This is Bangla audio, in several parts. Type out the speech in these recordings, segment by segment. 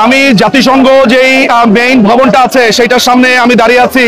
আমি জাতিসংঘ যেই মেইন ভবনটা আছে সেটার সামনে আমি দাঁড়িয়ে আছি।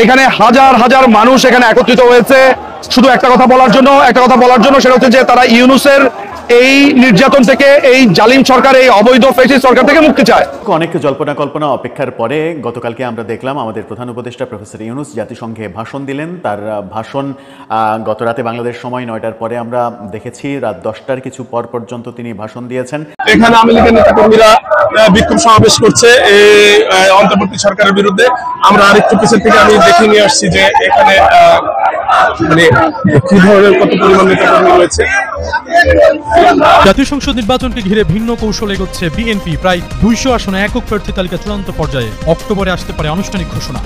এখানে হাজার হাজার মানুষ এখানে একত্রিত হয়েছে শুধু একটা কথা বলার জন্য সেটা হচ্ছে যে তারা ইউনূসের এই নির্যাতন থেকে, এই জালিম সরকার, এই অবৈধ ফ্যাসিস্ট সরকার থেকে মুক্তি চায়। অনেক জল্পনা কল্পনা অপেক্ষার পরে গতকালকে আমরা দেখলাম আমাদের প্রধান উপদেষ্টা প্রফেসর ইউনূস জাতিসংঘে ভাষণ দিলেন। তার ভাষণ গত রাতে বাংলাদেশ সময় 9টার পরে আমরা দেখেছি, রাত 10টার কিছু পর পর্যন্ত তিনি ভাষণ দিয়েছেন। এখানে আওয়ামী লীগের নেতাকর্মীরা বিক্ষোভ সমাবেশ করছে এই অন্তর্বর্তী সরকারের বিরুদ্ধে। আমরা আরেকটু পিছন থেকে আমি দেখে নিয়ে আসছি যে এখানে মানে কি ধরনের কত পরিমাণ নেতাকর্মী রয়েছে। জাতীয় সংসদ নির্বাচনকে ঘিরে ভিন্ন কৌশল এগোচ্ছে বিএনপি। প্রায় 200 আসনে একক প্রার্থী তালিকা চূড়ান্ত পর্যায়ে, অক্টোবরে আসতে পারে আনুষ্ঠানিক ঘোষণা।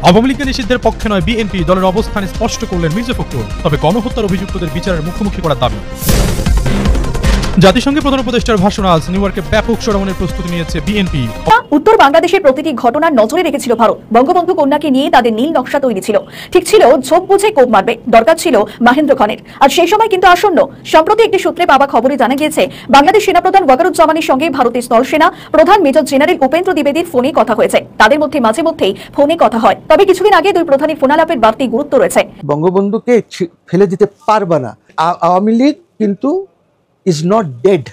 আওয়ামী লীগের নিষিদ্ধের পক্ষে নয় বিএনপি, দলের অবস্থান স্পষ্ট করলেন মির্জা ফখরুল। তবে গণহত্যার অভিযুক্তদের বিচারের মুখোমুখি করার দাবি। জাতিসংঘের প্রধান উপদেষ্টার ভাষণ আজ নিউ ইয়র্কে ব্যাপক সরামনের প্রস্তুতি নিয়েছে বিএনপি। উত্তর বাংলাদেশের প্রতিটি ঘটনা নজরে রেখেছিল ভারত। বঙ্গবন্ধু কন্যাকে নিয়ে তাদের নীল নকশা তৈরি ছিল, ঠিক ছিল ঝোপ বুঝে কোপ মারবে, দরকার ছিল মহেন্দ্র খানের। আর সেই সময় কিন্তু আসন্ন। সম্প্রতি একটি সূত্রে পাওয়া খবরে জানা গিয়েছে বাংলাদেশ সেনাপ্রধান ওয়াকারুজ্জামানের সঙ্গে ভারতের স্থলসেনা প্রধান মেজর জেনারেল উপেন্দ্র দ্বিবেদীর ফোনে কথা হয়েছে। তাদের মধ্যে মাঝে মধ্যেই ফোনে কথা হয়, তবে কিছুদিন আগে দুই প্রধানের ফোনালাপের বাড়তি গুরুত্ব রয়েছে। বঙ্গবন্ধুকে ফেলে দিতে পারবে না। আওয়ামী লীগ কিন্তু ইজ নট ডেড।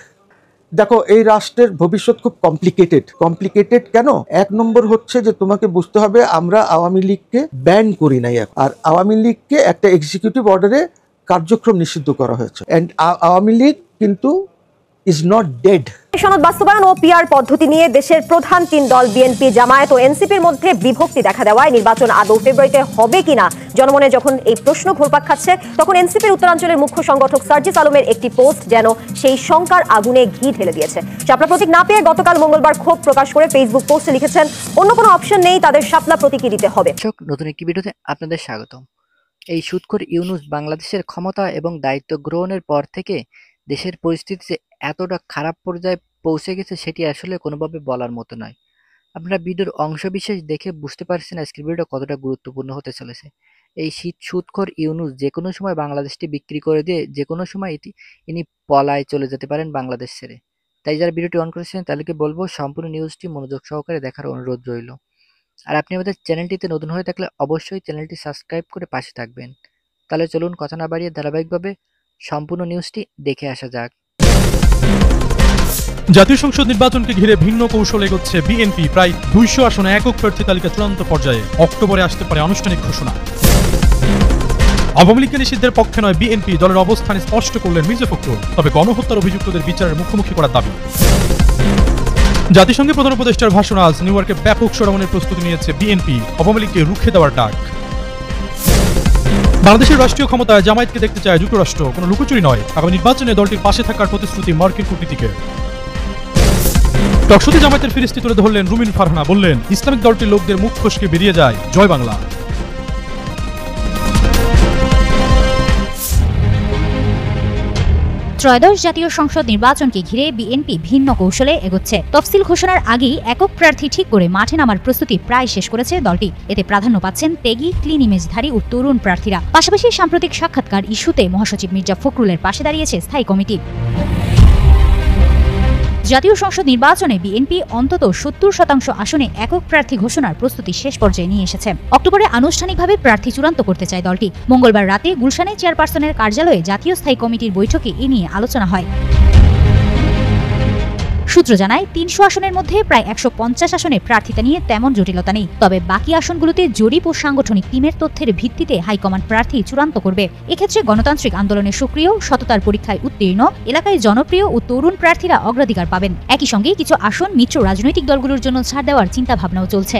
দেখো, এই রাষ্ট্রের ভবিষ্যৎ খুব কমপ্লিকেটেড কেন? এক নম্বর হচ্ছে যে তোমাকে বুঝতে হবে আমরা আওয়ামী লীগকে ব্যান করি নাই, আর আওয়ামী লীগকে একটা এক্সিকিউটিভ অর্ডারে কার্যক্রম নিষিদ্ধ করা হয়েছে। এন্ড আওয়ামী লীগ কিন্তু ইজ নট ডেড। সনদ বাস্তবায়ন ও পিআর পদ্ধতি নিয়ে দেশের প্রধান তিন দল বিএনপি, জামায়াত ও এনসিপির মধ্যে বিভক্তি দেখা দেওয়ায় নির্বাচন আদৌ ফেব্রুয়ারিতে হবে কিনা জনমনে যখন এই প্রশ্ন ঘুরপাক খাচ্ছে, তখন এনসিপির উত্তরাঞ্চলের মুখ্য সংগঠক সার্জিস আলমের একটি পোস্ট যেন সেই শঙ্কার আগুনে ঘি ঢেলে দিয়েছে। শাপলা প্রতীক না পেয়ে গতকাল মঙ্গলবার ক্ষোভ প্রকাশ করে ফেসবুক পোস্টে লিখেছেন, অন্য কোনো অপশন নেই, তাদের শাপলা প্রতীকী দিতে হবে। নতুন একটি ভিডিওতে আপনাদের স্বাগতম। এই সুদখোর ইউনূস বাংলাদেশের ক্ষমতা এবং দায়িত্ব গ্রহণের পর থেকে দেশের পরিস্থিতি যে এতটা খারাপ পর্যায়ে পৌঁছে গেছে সেটি আসলে কোনোভাবে বলার মতো নয়। আপনারা ভিডিওর অংশবিশেষ দেখে বুঝতে পারছেন আজকের ভিডিওটা কতটা গুরুত্বপূর্ণ হতে চলেছে। এই সুদখোর ইউনূস যে কোনো সময় বাংলাদেশটি বিক্রি করে দিয়ে যে কোনো সময় ইনি পলায় চলে যেতে পারেন বাংলাদেশ ছেড়ে। তাই যারা ভিডিওটি অন করেছেন তাদেরকে বলবো সম্পূর্ণ নিউজটি মনোযোগ সহকারে দেখার অনুরোধ রইল। আর আপনি আমাদের চ্যানেলটিতে নতুন হয়ে থাকলে অবশ্যই চ্যানেলটি সাবস্ক্রাইব করে পাশে থাকবেন। তাহলে চলুন কথা না বাড়িয়ে ধারাবাহিকভাবে সম্পূর্ণ নিউজটি দেখে আসা যাক। জাতীয় সংসদ নির্বাচনকে ঘিরে ভিন্ন কৌশল এগোচ্ছে বিএনপি। প্রায় 200 আসনে একক প্রার্থী তালিকা চূড়ান্ত পর্যায়ে, অক্টোবরে আসতে পারে আনুষ্ঠানিক ঘোষণা। আওয়ামী লীগের নিষিদ্ধের পক্ষে নয় বিএনপি, দলের অবস্থান স্পষ্ট করলেন মির্জা ফখরুল। তবে গণহত্যার অভিযুক্তদের বিচারের মুখোমুখি করার দাবি। জাতিসংঘের প্রধান উপদেষ্টার ভাষণ আজ নিউ ইয়র্কে ব্যাপক সরামনের প্রস্তুতি নিয়েছে বিএনপি। আওয়ামী লীগকে রুখে দেওয়ার ডাক। বাংলাদেশের রাষ্ট্রীয় ক্ষমতায় জামায়াতকে দেখতে চায় যুক্তরাষ্ট্র, কোনো লুকোচুরি নয়। আগামী নির্বাচনে দলটির পাশে থাকার প্রতিশ্রুতি মার্কিন কূটনীতিকের। টকশোতে জামায়াতের ফিরিস্তি তুলে ধরলেন রুমিন ফারহানা, বললেন ইসলামিক দলটির লোকদের মুখ ফসকে বেরিয়ে যায় জয় বাংলা। ত্রয়োদশ জাতীয় সংসদ নির্বাচনকে ঘিরে বিএনপি ভিন্ন কৌশলে এগোচ্ছে। তফসিল ঘোষণার আগেই একক প্রার্থী ঠিক করে মাঠে নামার প্রস্তুতি প্রায় শেষ করেছে দলটি। এতে প্রাধান্য পাচ্ছেন ত্যাগী, ক্লিন ইমেজধারী ও তরুণ প্রার্থীরা। পাশাপাশি সাম্প্রতিক সাক্ষাৎকার ইস্যুতে মহাসচিব মির্জা ফখরুলের পাশে দাঁড়িয়েছে স্থায়ী কমিটি। জাতীয় সংসদ নির্বাচনে বিএনপি অন্তত 70% আসনে একক প্রার্থী ঘোষণার প্রস্তুতি শেষ পর্যায়ে নিয়ে এসেছে। অক্টোবরে আনুষ্ঠানিকভাবে প্রার্থী চূড়ান্ত করতে চায় দলটি। মঙ্গলবার রাতে গুলশানে চেয়ারপারসনের কার্যালয়ে জাতীয় স্থায়ী কমিটির বৈঠকে এ নিয়ে আলোচনা হয়। সূত্র জানায় 300 আসনের মধ্যে প্রায় 150 আসনে প্রার্থিতা নিয়ে তেমন জটিলতা নেই। তবে বাকি আসনগুলোতে জরিপ ও সাংগঠনিক টিমের তথ্যের ভিত্তিতে হাইকমান্ড প্রার্থী চূড়ান্ত করবে। এক্ষেত্রে গণতান্ত্রিক আন্দোলনে সক্রিয়, সততার পরীক্ষায় উত্তীর্ণ, এলাকায় জনপ্রিয় ও তরুণ প্রার্থীরা অগ্রাধিকার পাবেন। একই সঙ্গে কিছু আসন মিত্র রাজনৈতিক দলগুলোর জন্য ছাড় দেওয়ার চিন্তাভাবনাও চলছে।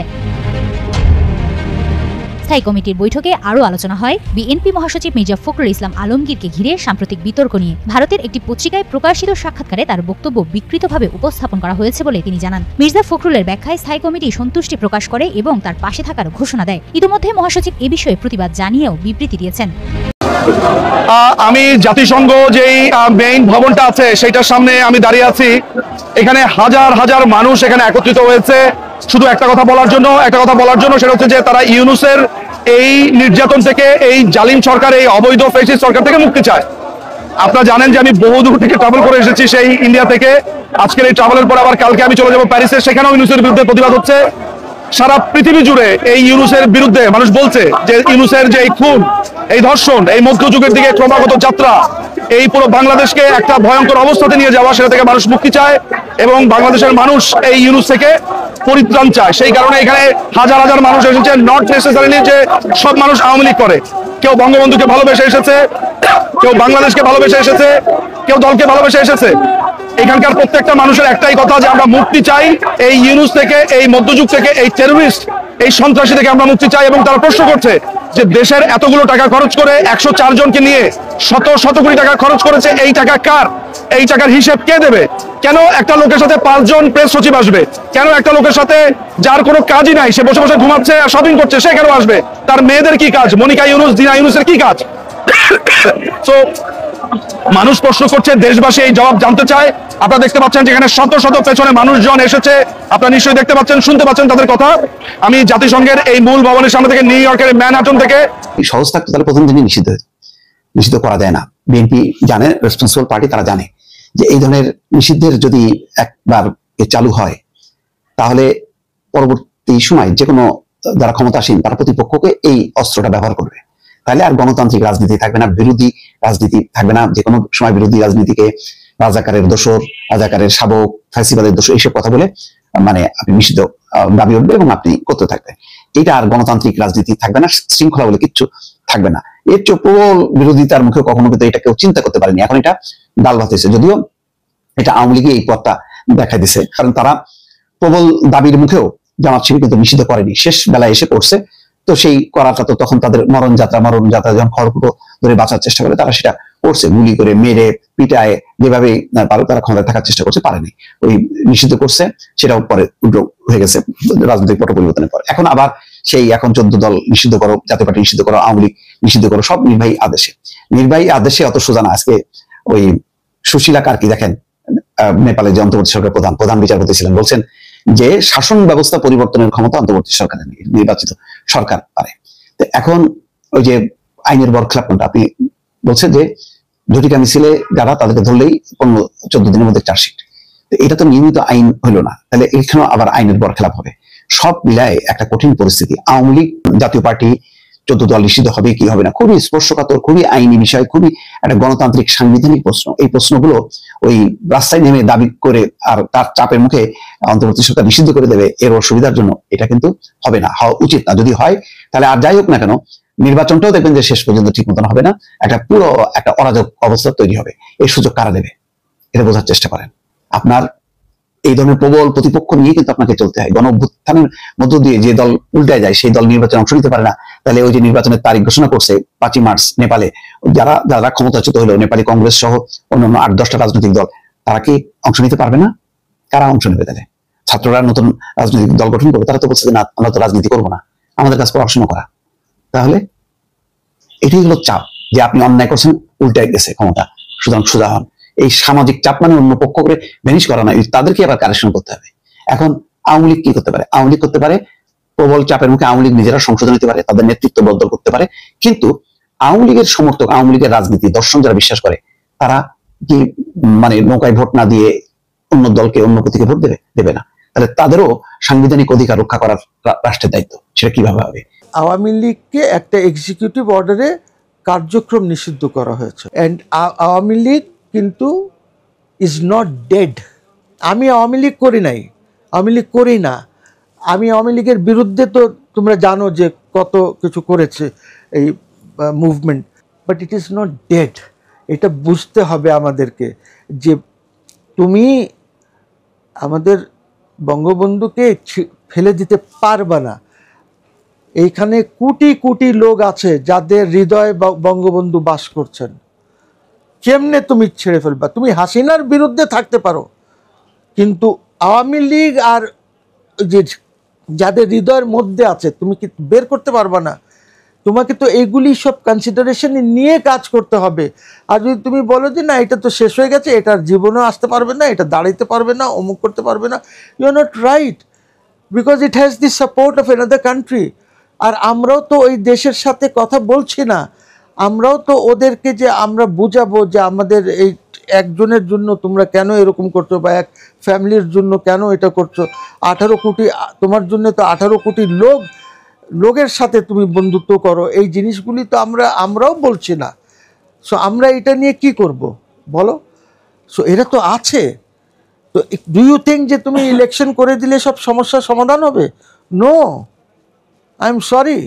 স্থায়ী কমিটির বৈঠকে আরও আলোচনা হয় বিএনপি মহাসচিব মির্জা ফখরুল ইসলাম আলমগীরকে ঘিরে সাম্প্রতিক বিতর্ক নিয়ে। ভারতের একটি পত্রিকায় প্রকাশিত সাক্ষাৎকারে তার বক্তব্য বিকৃতভাবে উপস্থাপন করা হয়েছে বলে তিনি জানান। মির্জা ফখরুলের ব্যাখ্যায় স্থায়ী কমিটি সন্তুষ্টি প্রকাশ করে এবং তার পাশে থাকার ঘোষণা দেয়। ইতিমধ্যে মহাসচিব এ বিষয়ে প্রতিবাদ জানিয়েও বিবৃতি দিয়েছেন। আমি জাতিসংঘ যেই মেইন ভবনটা আছে সেটার সামনে আমি দাঁড়িয়ে আছি। এখানে হাজার হাজার মানুষ এখানে একত্রিত হয়েছে শুধু একটা কথা বলার জন্য সেটা হচ্ছে যে তারা ইউনূসের এই নির্যাতন থেকে, এই জালিম সরকার, এই অবৈধ ফ্যাসিস্ট সরকার থেকে মুক্তি চায়। আপনারা জানেন যে আমি বহুদূর থেকে ট্রাভেল করে এসেছি সেই ইন্ডিয়া থেকে। আজকের এই ট্রাভেলের পর আবার কালকে আমি চলে যাবো প্যারিসে, সেখানেও ইউনুসের বিরুদ্ধে প্রতিবাদ হচ্ছে। সারা পৃথিবী জুড়ে এই ইউনুসের বিরুদ্ধে মানুষ বলছে যে ইউনুসের যে এই খুন, এই ধর্ষণ, এই মধ্যযুগের দিকে ক্রমাগত যাত্রা, এই পুরো বাংলাদেশকে একটা ভয়ঙ্কর অবস্থাতে নিয়ে যাওয়া, সেটা থেকে মানুষ মুক্তি চায় এবং বাংলাদেশের মানুষ এই ইউনুস থেকে পরিত্রাণ চায়। সেই কারণে এখানে হাজার হাজার মানুষ এসেছে। নট নেসেসারিলি যে সব মানুষ আওয়ামী লীগ করে, কেউ বঙ্গবন্ধুকে ভালোবেসে এসেছে, কেউ বাংলাদেশকে ভালোবেসে এসেছে, কেউ দলকে ভালোবেসে এসেছে। এখানকার প্রত্যেকটা মানুষের একটাই কথা যে আমরা মুক্তি চাই এই ইউনুস থেকে, এই মধ্যযুগ থেকে, এই টেররিস্ট, এই সন্ত্রাসী থেকে আমরা মুক্তি চাই। এবং তারা প্রশ্ন করছে যে দেশের এতগুলো টাকা খরচ করে 104 জনকে নিয়ে শত শত কোটি টাকা খরচ করেছে, এই টাকা কার? এই টাকার হিসেব কে দেবে? কেন একটা লোকের সাথে 5 জন প্রেস সচিব আসবে? কেন একটা লোকের সাথে যার কোনো কাজই নাই, সে বসে বসে ঘুমাচ্ছে আর শপিং করছে, সে কেন আসবে? তার মেয়েদের কি কাজ? মনিকা ইউনুস, দিনা ইউনুসের কি কাজ? সো মানুষ প্রশ্ন করছে, দেশবাসী এই জবাব জানতে চায়। আপনারা দেখতে পাচ্ছেন যেখানে শত শত পেছনে মানুষজন এসেছে, আপনারা নিশ্চয়ই দেখতে পাচ্ছেন, শুনতে পাচ্ছেন তাদের কথা। আমি জাতিসংঘের এই মূল ভবনের সামনে থেকে, নিউ ইয়র্কের ম্যানহাটন থেকে। সহজ থাকতে তাহলে প্রথম দিনই নিষিদ্ধ করা যায় না। বিএনপি জানে, রেসপন্সিবল পার্টি, তারা জানে যে এই ধরনের নিষিদ্ধের যদি একবার চালু হয় তাহলে পরবর্তী সময় যে কোনো যারা ক্ষমতাসীন তারা প্রতিপক্ষকে এই অস্ত্রটা ব্যবহার করবে। তাহলে আর গণতান্ত্রিক রাজনীতি থাকবে না, বিরোধী রাজনীতি থাকবে না। যে কোনো সময় বিরোধী রাজনীতিকে রাজাকারের দোসর, রাজাকারের শাবক, ফ্যাসিবাদের দোসর, এইসব কথা বলে মানে আপনি নিষিদ্ধ দাবি উঠবে এবং আপনি করতে থাকবেন। এটা আর গণতান্ত্রিক রাজনীতি থাকবে না, শৃঙ্খলা বলে কিচ্ছু থাকবে না। এর চেয়ে প্রবল বিরোধিতার মুখে কখনো কিন্তু এটা কেউ চিন্তা করতে পারেনি। এখন এটা ডাল ভাত হয়েছে, যদিও এটা আওয়ামী লীগে এই পথটা দেখাই দিছে, কারণ তারা প্রবল দাবির মুখেও জামাত শিবির কিন্তু নিষিদ্ধ করেনি, শেষ বেলায় এসে করছে। তো সেই করাটা তো তখন তাদের মরণ যাত্রা যখন খড়কুটো ধরে বাঁচার চেষ্টা করে তারা সেটা করছে, গুলি করে, মেরে, পিটায়, যেভাবে পারো তারা ক্ষমতায় থাকার চেষ্টা করছে, পারেনি। ওই নিষিদ্ধ করছে, সেটাও পরে উল্টো হয়ে গেছে রাজনৈতিক পট পরিবর্তনের পর। এখন আবার সেই এখন 14 দল নিষিদ্ধ করো, জাতীয় পার্টি নিষিদ্ধ করো, আওয়ামী লীগ নিষিদ্ধ করো, সব নির্বাহী আদেশে অত সোজা না। আজকে ওই সুশীলা কার্কি দেখেন, নেপালের যে অন্তর্বর্তী সরকার প্রধান বিচারপতি ছিলেন, বলছেন যে শাসন ব্যবস্থা পরিবর্তনের ক্ষমতা অন্তর্বর্তী সরকারের, নির্বাচিত সরকার পারে। তো এখন ওই যে আইনের বরখেলাপ কোনটা, আপনি বলছেন যে ঝটিকা মিছিলে যারা, তাদেরকে ধরলেই 14 দিনের মধ্যে চার্জশিট। এটা তো নিয়মিত আইন হলো না, তাহলে এখানেও আবার আইনের বরখেলাপ হবে। সব মিলায় একটা কঠিন পরিস্থিতি। আওয়ামী লীগ, জাতীয় পার্টি, 14 দল নিষিদ্ধ হবে কি হবে না, খুবই স্পর্শকাতর, খুবই আইনি বিষয়, খুবই একটা গণতান্ত্রিক সাংবিধানিক প্রশ্ন। এই প্রশ্নগুলো ওই রাস্তায় নেমে দাবি করে আর তার চাপের মুখে অন্তর্বর্তী সরকার নিষিদ্ধ করে দেবে এর সুবিধার জন্য, এটা কিন্তু হবে না, হওয়া উচিত না। যদি হয় তাহলে আর যাই হোক না কেন, নির্বাচনটাও দেখবেন যে শেষ পর্যন্ত ঠিক মতন হবে না, একটা পুরো একটা অরাজক অবস্থা তৈরি হবে। এই সুযোগ কারা দেবে? এটা বোঝার চেষ্টা করেন। আপনার এই ধরনের প্রবল প্রতিপক্ষ নিয়ে কিন্তু আপনাকে চলতে হয়। গণ অভ্যুত্থানের মধ্য দিয়ে যে দল উল্টায় যায়, সেই দল নির্বাচনে অংশ নিতে পারে না। তাহলে ওই যে নির্বাচনের তারিখ ঘোষণা করছে 5ই মার্চ, নেপালে যারা ক্ষমতাচ্যুত হলো, নেপালি কংগ্রেস সহ অন্যান্য 8-10টা রাজনৈতিক দল, তারা কি অংশ নিতে পারবে না? কারা অংশ নেবে? তাহলে ছাত্ররা নতুন রাজনৈতিক দল গঠন করবে, তারা তো বলছে যে না, আমরা তো রাজনীতি করবো না, আমাদের কাছে পড়াশোনা করা। তাহলে এটাই হলো চাপ, যে আপনি অন্যায় করছেন, উল্টায় গেছে ক্ষমতা, সুতরাং সোজা হন। এই সামাজিক চাপ মানে অন্য পক্ষ করে ভ্যানিশ করা না, তাদেরকে আবার কারেকশন করতে হবে। এখন আওয়ামী লীগ কি করতে পারে? আওয়ামী লীগ করতে পারে প্রবল চাপের মুখে আওয়ামী লীগ নিজেরা সংশোধন নিতে পারে, তাদের নেতৃত্ব বদল করতে পারে। কিন্তু আওয়ামী লীগের সমর্থক, আওয়ামী লীগের রাজনীতি দর্শন যারা বিশ্বাস করে, তারা কি মানে নৌকায় ভোট না দিয়ে অন্য দলকে, অন্য প্রতীকে ভোট দেবে না? তাহলে তাদেরও সাংবিধানিক অধিকার রক্ষা করার রাষ্ট্রের দায়িত্ব, সেটা কিভাবে হবে? আওয়ামী লীগকে একটা এক্সিকিউটিভ অর্ডারে কার্যক্রম নিষিদ্ধ করা হয়েছে। অ্যান্ড আওয়ামী লীগ কিন্তু ইজ নট ডেড। আমি আওয়ামী লীগ করি নাই, আওয়ামী লীগ করি না। আমি আওয়ামী লীগের বিরুদ্ধে তো তোমরা জানো যে কত কিছু করেছে এই movement, but it is not dead. এটা বুঝতে হবে আমাদেরকে যে তুমি আমাদের বঙ্গবন্ধুকে ফেলে দিতে পারবে না। এইখানে কোটি কোটি লোক আছে যাদের হৃদয়ে বঙ্গবন্ধু বাস করছেন। কেমনে তুমি ছেড়ে ফেলবা? তুমি হাসিনার বিরুদ্ধে থাকতে পারো, কিন্তু আওয়ামী লীগ আর যে যাদের হৃদয়ের মধ্যে আছে তুমি কি বের করতে পারবা না? তোমাকে তো এইগুলি সব কনসিডারেশন নিয়ে কাজ করতে হবে। আর যদি তুমি বলো যে না, এটা তো শেষ হয়ে গেছে, এটার জীবনেও আসতে পারবে না, এটা দাঁড়াইতে পারবে না, অমুক করতে পারবে না, you are not right, because it has the support of another country. আর আমরাও তো ওই দেশের সাথে কথা বলছি না, আমরাও তো ওদেরকে যে আমরা বুঝাবো যে আমাদের এই একজনের জন্য তোমরা কেন এরকম করছো, বা এক ফ্যামিলির জন্য কেন এটা করছো। 18 কোটি তোমার জন্য তো 18 কোটি লোকের সাথে তুমি বন্ধুত্ব করো, এই জিনিসগুলি তো আমরাও বলছি না। সো আমরা এটা নিয়ে কি করব বলো? সো এটা তো আছে। তো ডু ইউ থিঙ্ক যে তুমি ইলেকশন করে দিলে সব সমস্যার সমাধান হবে? No, I am sorry.